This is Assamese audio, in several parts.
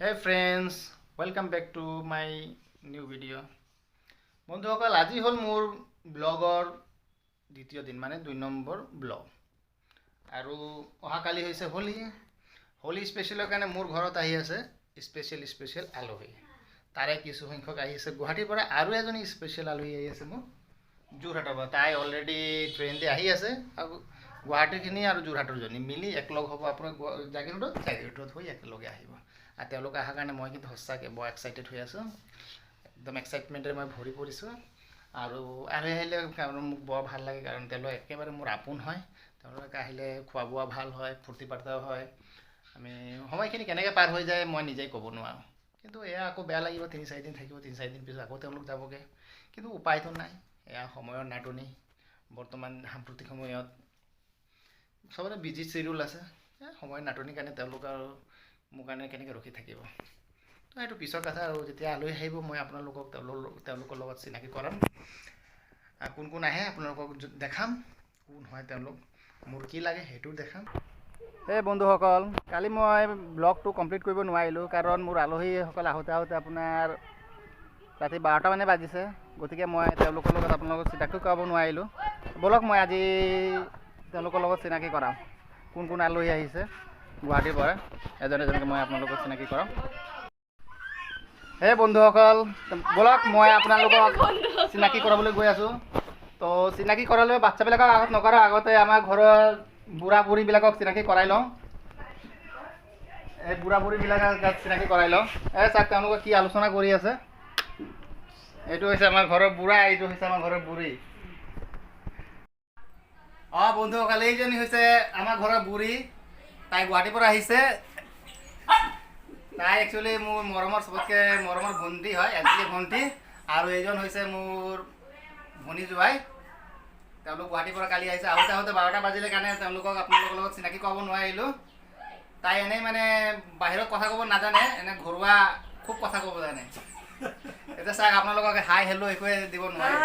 Hey friends, welcome back to my new video. বন্ধুসকল আজি হল মোৰ ব্লগৰ দ্বিতীয় দিন মানে 2 নম্বৰ ব্লগ আৰু অহাকালি হৈছে হোলি হোলি স্পেশালৰ কাৰণে মোৰ ঘৰত আহি আছে স্পেশাল আলহী তাৰে কিছু সংখ্যক আহি আছে গুৱাহাটীৰ পৰা আৰু এজনী স্পেশাল আলহী আহি আছে মোৰ যোৰহাটৰ পৰা তাই অলৰেডি ট্ৰেইনতে আহি আছে আৰু গুৱাহাটীৰখিনি আৰু যোৰহাটৰ জনী মিলি একলগ হ'ব আপোনাৰ জাগিৰোডত হৈ একেলগে আহিব আৰু তেওঁলোক অহাৰ কাৰণে মই কিন্তু সঁচাকৈ বৰ এক্সাইটেড হৈ আছোঁ একদম এক্সাইটমেণ্টেৰে মই ভৰি পৰিছোঁ আৰু আহিলে কাৰণ মোক বৰ ভাল লাগে কাৰণ তেওঁলোক একেবাৰে মোৰ আপোন হয় তেওঁলোকে আহিলে খোৱা বোৱা ভাল হয় ফূৰ্তি ফাৰ্তাও হয় আমি সময়খিনি কেনেকৈ পাৰ হৈ যায় মই নিজেই ক'ব নোৱাৰোঁ কিন্তু এয়া আকৌ বেয়া লাগিব 3-4 দিন থাকিব 3-4 দিন পিছত আকৌ তেওঁলোক যাবগৈ কিন্তু উপায়তো নাই এয়া সময়ৰ নাটনি বৰ্তমান সাম্প্ৰতিক সময়ত সবৰে বিজি শিডিউল আছে সময়ৰ নাটনিৰ কাৰণে তেওঁলোক আৰু মোৰ কাৰণে কেনেকৈ ৰখি থাকিব তো এইটো পিছৰ কথা আৰু যেতিয়া আলহী আহিব মই আপোনালোকক তেওঁলোকৰ লগত চিনাকি কৰাম কোন কোন আহে আপোনালোকক দেখাম কোন হয় তেওঁলোক মোৰ কি লাগে সেইটো দেখাম এই বন্ধুসকল কালি মই ব্লগটো কমপ্লিট কৰিব নোৱাৰিলোঁ কাৰণ মোৰ আলহীসকল আহোঁতে আপোনাৰ ৰাতি 12টা মানে বাজিছে গতিকে মই তেওঁলোকৰ লগত আপোনালোকক চিনাকি কৰাব নোৱাৰিলোঁ বলক মই আজি তেওঁলোকৰ লগত চিনাকি কৰাম কোন কোন আলহী আহিছে গুৱাহাটীৰ পৰা এজনকৈ মই আপোনালোকক চিনাকি কৰাম হে বন্ধুসকল বলক মই আপোনালোকক চিনাকি কৰাবলৈ গৈ আছোঁ তো চিনাকি কৰালৈ বাচ্চাবিলাকক আগত নকৰাৰ আগতে আমাৰ ঘৰৰ বুঢ়া বুঢ়ীবিলাকক চিনাকি কৰাই লওঁ এই বুঢ়া বুঢ়ীবিলাকক চিনাকি কৰাই লওঁ চাওক তেওঁলোকে কি আলোচনা কৰি আছে এইটো হৈছে আমাৰ ঘৰৰ বুঢ়া এইটো হৈছে আমাৰ ঘৰৰ বুঢ়ী বন্ধুসকল এইজনী হৈছে আমাৰ ঘৰৰ বুঢ়ী তাই গুৱাহাটীৰ পৰা আহিছে তাই একচুৱেলি মোৰ মৰমৰ চবতকৈ মৰমৰ ভণ্টি হয় এজনী ভণ্টি আৰু এইজন হৈছে মোৰ ভনী জোৱাই তেওঁলোক গুৱাহাটীৰ পৰা কালি আহিছে আহোঁতে 12টা বাজিলে কাৰণে তেওঁলোকক আপোনালোকৰ লগত চিনাকি কৰাব নোৱাৰিলোঁ তাই এনেই মানে বাহিৰত কথা ক'ব নাজানে এনে ঘৰুৱা খুব কথা ক'ব জানে এতিয়া চাওক আপোনালোকক হাই হেল্ল' একোৱে দিব নোৱাৰে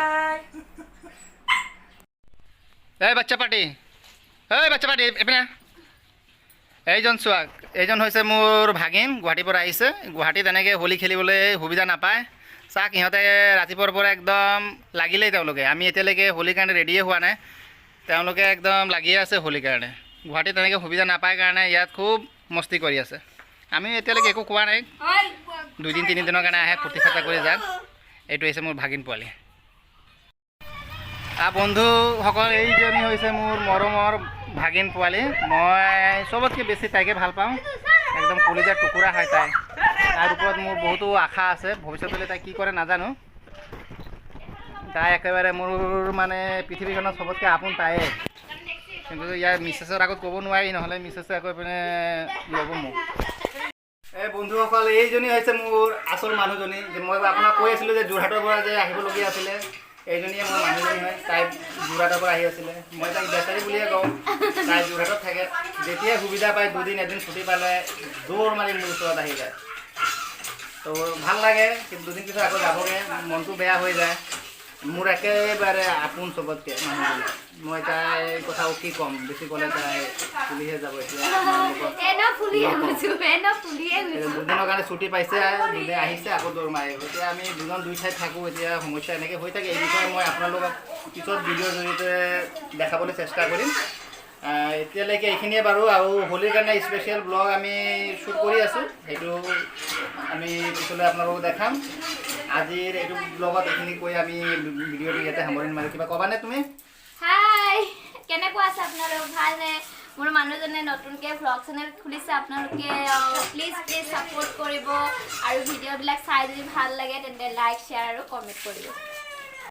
এই বাচ্চা পাৰ্টি এইপিনে এইজন চোৱাক এইজন হৈছে মোৰ ভাগিন গুৱাহাটীৰ পৰা আহিছে গুৱাহাটীত এনেকৈ হোলী খেলিবলৈ সুবিধা নাপায় চাওক সিহঁতে ৰাতিপুৱাৰ পৰা একদম লাগিলেই তেওঁলোকে আমি এতিয়ালৈকে হোলীৰ কাৰণে ৰেডিয়ে হোৱা নাই তেওঁলোকে একদম লাগিয়ে আছে হোলীৰ কাৰণে গুৱাহাটীত তেনেকৈ সুবিধা নাপায় কাৰণে ইয়াত খুব মস্তি কৰি আছে আমি এতিয়ালৈকে একো কোৱা নাই 2-3 দিনৰ কাৰণে আহে ফূৰ্তি ফাৰ্তা কৰি যাওক এইটো হৈছে মোৰ ভাগিন পোৱালি বন্ধুসকল এইজনী হৈছে মোৰ মৰমৰ ভাগিন পোৱালি মই চবতকৈ বেছি তাইকে ভাল পাওঁ একদম কলিজাৰ টুকুৰা হয় তাই তাৰ ওপৰত মোৰ বহুতো আশা আছে ভৱিষ্যতলৈ তাই কি কৰে নাজানো তাই একেবাৰে মোৰ মানে পৃথিৱীখনত চবতকৈ আপোন তাইয়ে কিন্তু ইয়াৰ মিছেছৰ আগত ক'ব নোৱাৰি নহ'লে মিছেছে আকৌ পিনে ল'ব মোক এই বন্ধুসকল এইজনী হৈছে মোৰ আচল মানুহজনী যে মই আপোনাক কৈ আছিলোঁ যে যোৰহাটৰ পৰা যে আহিবলগীয়া আছিলে এইজনীয়ে মোৰ মানুহজনী হয় তাই যোৰহাটৰ পৰা আহি আছিলে মই তাইক বেচাৰী বুলিয়ে কওঁ তাই যোৰহাটত থাকে যেতিয়াই সুবিধা পায় 2 দিন 1 দিন ছুটি পালে দৌৰ মাৰি মোৰ ওচৰত আহি যায় তো ভাল লাগে কিন্তু 2 দিন পিছত আকৌ যাবগৈ মনটো বেয়া হৈ যায় মোৰ একেবাৰে আপোন চবতকৈ মানুহজনী মই তাই কথাও কি ক'ম বেছি ক'লে তাই ফুলিহে যাব এতিয়া 2 দিনৰ কাৰণে ছুটি পাইছে নিজে আহিছে আকৌ দৌৰ মাৰি এতিয়া আমি 2 ঠাইত থাকোঁ এতিয়া সমস্যা এনেকৈ হৈ থাকে এই বিষয়ে মই আপোনালোকক পিছত ভিডিঅ'ৰ জৰিয়তে দেখাবলৈ চেষ্টা কৰিম এতিয়ালৈকে এইখিনিয়ে বাৰু আৰু হোলীৰ কাৰণে স্পেচিয়েল ব্লগ আমি শ্বুট কৰি আছোঁ সেইটো আমি পিছলৈ আপোনালোকক দেখাম আজিৰ এইটো ব্লগত এইখিনি কৈ আমি ভিডিঅ'টো ইয়াতে সামৰণি মাৰিম কিবা ক'বানে তুমি হাই কেনেকুৱা আছে আপোনালোক ভালনে মোৰ মানুহজনে নতুনকৈ ভ্লগ চেনেল খুলিছে আপোনালোকে প্লিজ ছাপোৰ্ট কৰিব আৰু ভিডিঅ'বিলাক চাই যদি ভাল লাগে তেন্তে লাইক শ্বেয়াৰ আৰু কমেণ্ট কৰিব